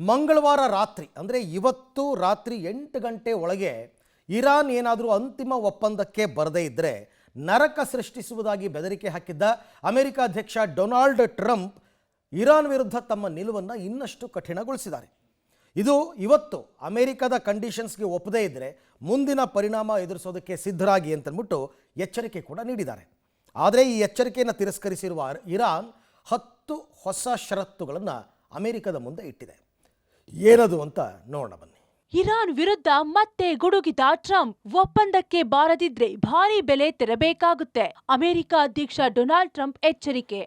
ಮಂಗಳವಾರ ರಾತ್ರಿ ಅಂದರೆ ಇವತ್ತು ರಾತ್ರಿ 8 ಗಂಟೆ ಒಳಗೆ ಇರಾನ್ ಏನಾದರೂ ಅಂತಿಮ ಒಪ್ಪಂದಕ್ಕೆ ಬರದೇ ಇದ್ದರೆ ನರಕ ಸೃಷ್ಟಿಸುವುದಾಗಿ ಬೆದರಿಕೆ ಹಾಕಿದ್ದ ಅಮೆರಿಕ ಅಧ್ಯಕ್ಷ ಡೊನಾಲ್ಡ್ ಟ್ರಂಪ್ ಇರಾನ್ ವಿರುದ್ಧ ತಮ್ಮ ನಿಲುವನ್ನು ಇನ್ನಷ್ಟು ಕಠಿಣಗೊಳಿಸಿದ್ದಾರೆ. ಇದು ಇವತ್ತು ಅಮೆರಿಕದ ಕಂಡೀಷನ್ಸ್ಗೆ ಒಪ್ಪದೇ ಇದ್ದರೆ ಮುಂದಿನ ಪರಿಣಾಮ ಎದುರಿಸೋದಕ್ಕೆ ಸಿದ್ಧರಾಗಿ ಅಂತಂದ್ಬಿಟ್ಟು ಎಚ್ಚರಿಕೆ ಕೂಡ ನೀಡಿದ್ದಾರೆ. ಆದರೆ ಈ ಎಚ್ಚರಿಕೆಯನ್ನು ತಿರಸ್ಕರಿಸಿರುವ ಇರಾನ್ 10 ಹೊಸ ಷರತ್ತುಗಳನ್ನು ಅಮೆರಿಕದ ಮುಂದೆ ಇಟ್ಟಿದೆ. ಏನದು ಅಂತ ನೋಡೋಣ ಬನ್ನಿ. ಇರಾನ್ ವಿರುದ್ಧ ಮತ್ತೆ ಗುಡುಗಿದ ಟ್ರಂಪ್, ಒಪ್ಪಂದಕ್ಕೆ ಬಾರದಿದ್ರೆ ಭಾರಿ ಬೆಲೆ ತೆರಬೇಕಾಗುತ್ತೆ. ಅಮೆರಿಕ ಅಧ್ಯಕ್ಷ ಡೊನಾಲ್ಡ್ ಟ್ರಂಪ್ ಎಚ್ಚರಿಕೆ.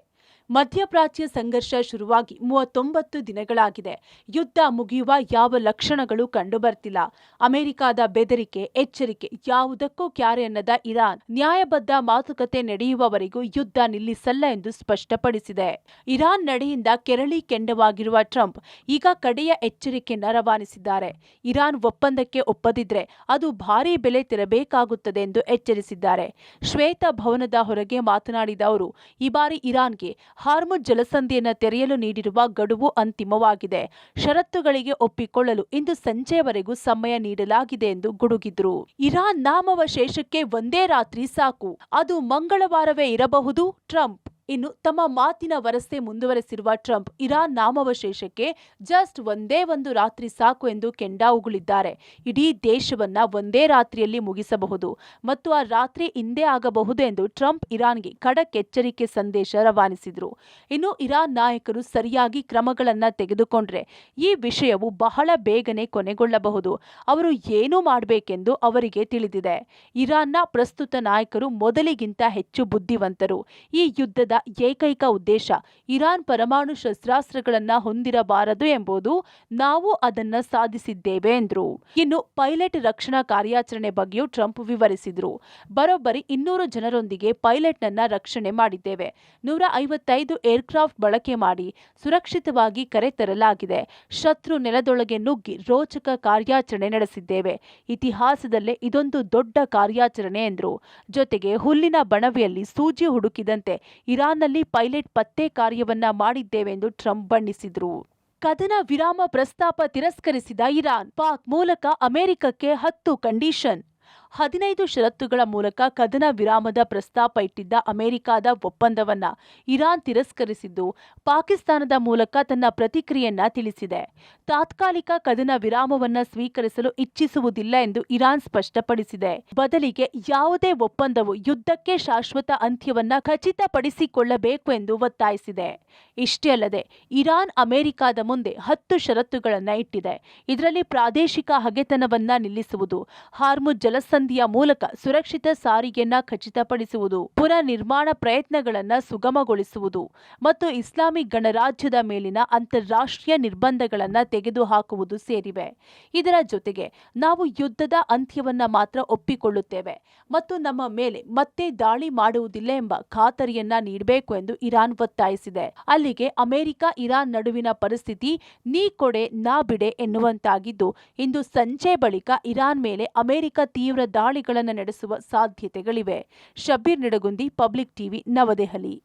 ಮಧ್ಯಪ್ರಾಚ್ಯ ಸಂಘರ್ಷ ಶುರುವಾಗಿ 39 ದಿನಗಳಾಗಿದೆ. ಯುದ್ಧ ಮುಗಿಯುವ ಯಾವ ಲಕ್ಷಣಗಳು ಕಂಡುಬರ್ತಿಲ್ಲ. ಅಮೆರಿಕದ ಬೆದರಿಕೆ, ಎಚ್ಚರಿಕೆ ಯಾವುದಕ್ಕೂ ಕ್ಯಾರೆ ಅನ್ನದ ಇರಾನ್ ನ್ಯಾಯಬದ್ಧ ಮಾತುಕತೆ ನಡೆಯುವವರೆಗೂ ಯುದ್ಧ ನಿಲ್ಲಿಸಲ್ಲ ಎಂದು ಸ್ಪಷ್ಟಪಡಿಸಿದೆ. ಇರಾನ್ ನಡೆಯಿಂದ ಕೆರಳಿ ಕೆಂಡವಾಗಿರುವ ಟ್ರಂಪ್ ಈಗ ಕಡೆಯ ಎಚ್ಚರಿಕೆಯನ್ನ ರವಾನಿಸಿದ್ದಾರೆ. ಇರಾನ್ ಒಪ್ಪಂದಕ್ಕೆ ಒಪ್ಪದಿದ್ರೆ ಅದು ಭಾರೀ ಬೆಲೆ ತೆರಬೇಕಾಗುತ್ತದೆ ಎಂದು ಎಚ್ಚರಿಸಿದ್ದಾರೆ. ಶ್ವೇತ ಭವನದ ಹೊರಗೆ ಮಾತನಾಡಿದ ಅವರು, ಈ ಬಾರಿ ಇರಾನ್ಗೆ ಹಾರ್ಮುಜ್ ಜಲಸಂಧಿಯನ್ನು ತೆರೆಯಲು ನೀಡಿರುವ ಗಡುವು ಅಂತಿಮವಾಗಿದೆ. ಷರತ್ತುಗಳಿಗೆ ಒಪ್ಪಿಕೊಳ್ಳಲು ಇಂದು ಸಂಜೆಯವರೆಗೂ ಸಮಯ ನೀಡಲಾಗಿದೆ ಎಂದು ಗುಡುಗಿದ್ರು. ಇರಾನ್ ನಾಮವಶೇಷಕ್ಕೆ ಒಂದೇ ರಾತ್ರಿ ಸಾಕು, ಅದು ಮಂಗಳವಾರವೇ ಇರಬಹುದು. ಟ್ರಂಪ್ ಇನ್ನು ತಮ್ಮ ಮಾತಿನ ವರಸೆ ಮುಂದುವರೆಸಿರುವ ಟ್ರಂಪ್ ಇರಾನ್ ನಾಮವಶೇಷಕ್ಕೆ ಜಸ್ಟ್ ಒಂದೇ ಒಂದು ರಾತ್ರಿ ಸಾಕು ಎಂದು ಕೆಂಡ ಉಗುಳಿದ್ದಾರೆ. ಇಡೀ ದೇಶವನ್ನ ಒಂದೇ ರಾತ್ರಿಯಲ್ಲಿ ಮುಗಿಸಬಹುದು ಮತ್ತು ಆ ರಾತ್ರಿ ಇಂದೇ ಆಗಬಹುದು ಎಂದು ಟ್ರಂಪ್ ಇರಾನ್ಗೆ ಖಡಕ್ ಎಚ್ಚರಿಕೆ ಸಂದೇಶ ರವಾನಿಸಿದ್ರು. ಇನ್ನು ಇರಾನ್ ನಾಯಕರು ಸರಿಯಾಗಿ ಕ್ರಮಗಳನ್ನ ತೆಗೆದುಕೊಂಡ್ರೆ ಈ ವಿಷಯವು ಬಹಳ ಬೇಗನೆ ಕೊನೆಗೊಳ್ಳಬಹುದು. ಅವರು ಏನು ಮಾಡಬೇಕೆಂದು ಅವರಿಗೆ ತಿಳಿದಿದೆ. ಇರಾನ್ನ ಪ್ರಸ್ತುತ ನಾಯಕರು ಮೊದಲಿಗಿಂತ ಹೆಚ್ಚು ಬುದ್ಧಿವಂತರು. ಈ ಯುದ್ಧದ ಏಕೈಕ ಉದ್ದೇಶ ಇರಾನ್ ಪರಮಾಣು ಶಸ್ತ್ರಾಸ್ತ್ರಗಳನ್ನ ಹೊಂದಿರಬಾರದು ಎಂಬುದು. ನಾವು ಅದನ್ನ ಸಾಧಿಸಿದ್ದೇವೆ ಎಂದರು. ಇನ್ನು ಪೈಲಟ್ ರಕ್ಷಣಾ ಕಾರ್ಯಾಚರಣೆ ಬಗ್ಗೆಯೂ ಟ್ರಂಪ್ ವಿವರಿಸಿದ್ರು. ಬರೋಬ್ಬರಿ 200 ಜನರೊಂದಿಗೆ ಪೈಲಟ್ನನ್ನ ರಕ್ಷಣೆ ಮಾಡಿದ್ದೇವೆ. 155 ಏರ್ಕ್ರಾಫ್ಟ್ ಬಳಕೆ ಮಾಡಿ ಸುರಕ್ಷಿತವಾಗಿ ಕರೆತರಲಾಗಿದೆ. ಶತ್ರು ನೆಲದೊಳಗೆ ನುಗ್ಗಿ ರೋಚಕ ಕಾರ್ಯಾಚರಣೆ ನಡೆಸಿದ್ದೇವೆ. ಇತಿಹಾಸದಲ್ಲೇ ಇದೊಂದು ದೊಡ್ಡ ಕಾರ್ಯಾಚರಣೆ ಎಂದರು. ಜೊತೆಗೆ ಹುಲ್ಲಿನ ಬಣವೆಯಲ್ಲಿ ಸೂಜಿ ಹುಡುಕಿದಂತೆ ಇರಾನ್ನಲ್ಲಿ ಪೈಲಟ್ ಪತ್ತೆ ಕಾರ್ಯವನ್ನ ಮಾಡಿದ್ದೇವೆ ಎಂದು ಟ್ರಂಪ್ ಬಣ್ಣಿಸಿದ್ರು. ಕದನ ವಿರಾಮ ಪ್ರಸ್ತಾಪ ತಿರಸ್ಕರಿಸಿದ ಇರಾನ್, ಪಾಕ್ ಮೂಲಕ ಅಮೆರಿಕಕ್ಕೆ 10 ಕಂಡೀಷನ್. 15 ಷರತ್ತುಗಳ ಮೂಲಕ ಕದನ ವಿರಾಮದ ಪ್ರಸ್ತಾಪ ಇಟ್ಟಿದ್ದ ಅಮೆರಿಕದ ಒಪ್ಪಂದವನ್ನ ಇರಾನ್ ತಿರಸ್ಕರಿಸಿದ್ದು, ಪಾಕಿಸ್ತಾನದ ಮೂಲಕ ತನ್ನ ಪ್ರತಿಕ್ರಿಯೆಯನ್ನ ತಿಳಿಸಿದೆ. ತಾತ್ಕಾಲಿಕ ಕದನ ವಿರಾಮವನ್ನ ಸ್ವೀಕರಿಸಲು ಇಚ್ಛಿಸುವುದಿಲ್ಲ ಎಂದು ಇರಾನ್ ಸ್ಪಷ್ಟಪಡಿಸಿದೆ. ಬದಲಿಗೆ ಯಾವುದೇ ಒಪ್ಪಂದವು ಯುದ್ಧಕ್ಕೆ ಶಾಶ್ವತ ಅಂತ್ಯವನ್ನ ಖಚಿತಪಡಿಸಿಕೊಳ್ಳಬೇಕು ಎಂದು ಒತ್ತಾಯಿಸಿದೆ. ಇಷ್ಟೇ ಅಲ್ಲದೆ ಇರಾನ್ ಅಮೆರಿಕದ ಮುಂದೆ 10 ಷರತ್ತುಗಳನ್ನ ಇಟ್ಟಿದೆ. ಇದರಲ್ಲಿ ಪ್ರಾದೇಶಿಕ ಹಗೆತನವನ್ನ ನಿಲ್ಲಿಸುವುದು, ಹಾರ್ಮುಜ್ ಜಲಸಂಧಿಯ ಮೂಲಕ ಸುರಕ್ಷಿತ ಸಾರಿಗೆಯನ್ನ ಖಚಿತಪಡಿಸುವುದು, ಪುನರ್ ನಿರ್ಮಾಣ ಪ್ರಯತ್ನಗಳನ್ನು ಸುಗಮಗೊಳಿಸುವುದು ಮತ್ತು ಇಸ್ಲಾಮಿಕ್ ಗಣರಾಜ್ಯದ ಮೇಲಿನ ಅಂತಾರಾಷ್ಟ್ರೀಯ ನಿರ್ಬಂಧಗಳನ್ನು ತೆಗೆದುಹಾಕುವುದು ಸೇರಿವೆ. ಇದರ ಜೊತೆಗೆ ನಾವು ಯುದ್ಧದ ಅಂತ್ಯವನ್ನ ಮಾತ್ರ ಒಪ್ಪಿಕೊಳ್ಳುತ್ತೇವೆ ಮತ್ತು ನಮ್ಮ ಮೇಲೆ ಮತ್ತೆ ದಾಳಿ ಮಾಡುವುದಿಲ್ಲ ಎಂಬ ಖಾತರಿಯನ್ನ ನೀಡಬೇಕು ಎಂದು ಇರಾನ್ ಒತ್ತಾಯಿಸಿದೆ. ಅಲ್ಲಿಗೆ ಅಮೆರಿಕ ಇರಾನ್ ನಡುವಿನ ಪರಿಸ್ಥಿತಿ ನೀ ಕೊಡೆ ನಾ ಬಿಡೆ ಎನ್ನುವಂತಾಗಿದ್ದು, ಇಂದು ಸಂಜೆ ಬಳಿಕ ಇರಾನ್ ಮೇಲೆ ಅಮೆರಿಕ ತೀವ್ರ ದಾಳಿಗಳನ್ನು ನಡೆಸುವ ಸಾಧ್ಯತೆಗಳಿವೆ. ಶಬ್ಬೀರ್ ನಿಡಗುಂದಿ, ಪಬ್ಲಿಕ್ ಟಿವಿ, ನವದೆಹಲಿ.